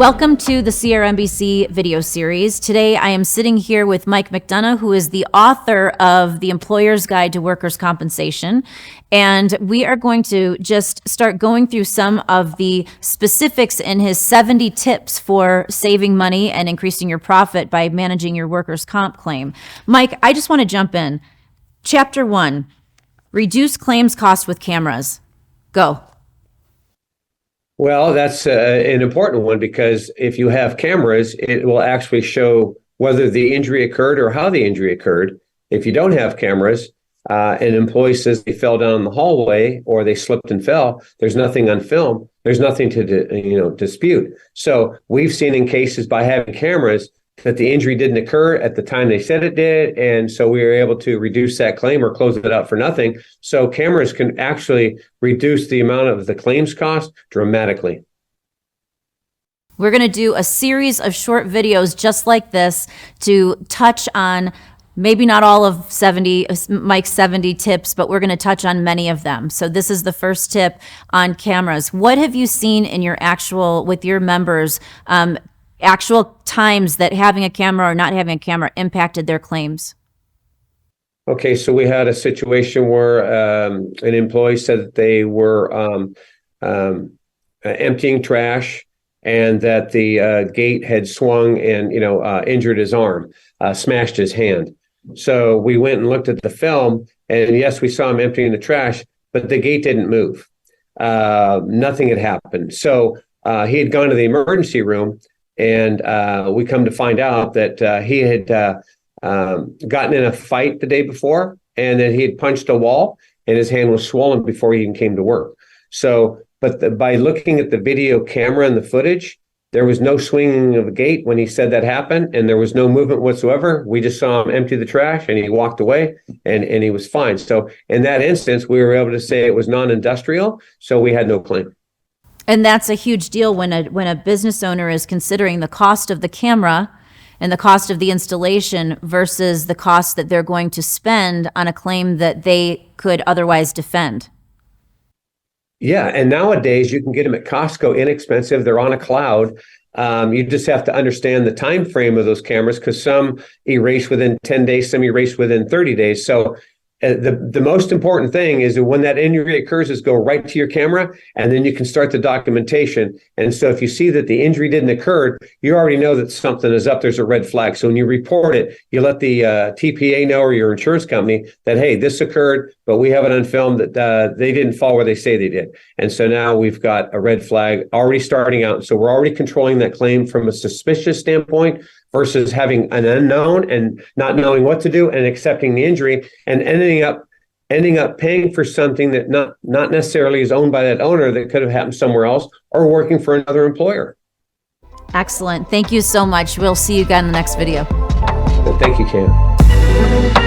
Welcome to the CRMBC video series. Today I am sitting here with Mike McDonough, who is the author of The Employer's Guide to Workers' Compensation. And we are going to just start going through some of the specifics in his 70 tips for saving money and increasing your profit by managing your workers' comp claim. Mike, I just want to jump in. Chapter 1, reduce claims cost with cameras. Go. Well, that's an important one because if you have cameras, it will actually show whether the injury occurred or how the injury occurred. If you don't have cameras, an employee says they fell down the hallway or they slipped and fell, there's nothing on film. There's nothing to dispute. So we've seen in cases by having cameras that the injury didn't occur at the time they said it did. And so we were able to reduce that claim or close it out for nothing. So cameras can actually reduce the amount of the claims cost dramatically. We're going to do a series of short videos just like this to touch on maybe not all of Mike's 70 tips, but we're going to touch on many of them. So this is the first tip on cameras. What have you seen in with your members, actual times that having a camera or not having a camera impacted their claims? Okay, so we had a situation where an employee said that they were emptying trash and that the gate had swung and injured his arm, smashed his hand. So we went and looked at the film, and yes, we saw him emptying the trash, but the gate didn't move. Nothing had happened. So he had gone to the emergency room. And we come to find out that he had gotten in a fight the day before, and that he had punched a wall, and his hand was swollen before he even came to work. So, by looking at the video camera and the footage, there was no swinging of a gate when he said that happened, and there was no movement whatsoever. We just saw him empty the trash, and he walked away, and he was fine. So, in that instance, we were able to say it was non-industrial, so we had no claim. And that's a huge deal when a business owner is considering the cost of the camera and the cost of the installation versus the cost that they're going to spend on a claim that they could otherwise defend. Yeah, and nowadays you can get them at Costco inexpensive. They're on a cloud. You just have to understand the time frame of those cameras because some erase within 10 days, some erase within 30 days. So the most important thing is that when that injury occurs is go right to your camera, and then you can start the documentation. And so if you see that the injury didn't occur, you already know that something is up. There's a red flag. So when you report it, you let the TPA know or your insurance company that, hey, this occurred, but we have it on film that they didn't fall where they say they did. And so now we've got a red flag already starting out. So we're already controlling that claim from a suspicious standpoint versus having an unknown and not knowing what to do and accepting the injury and ending up paying for something that not necessarily is owned by that owner that could have happened somewhere else or working for another employer. Excellent. Thank you so much. We'll see you again in the next video. Thank you, Cam.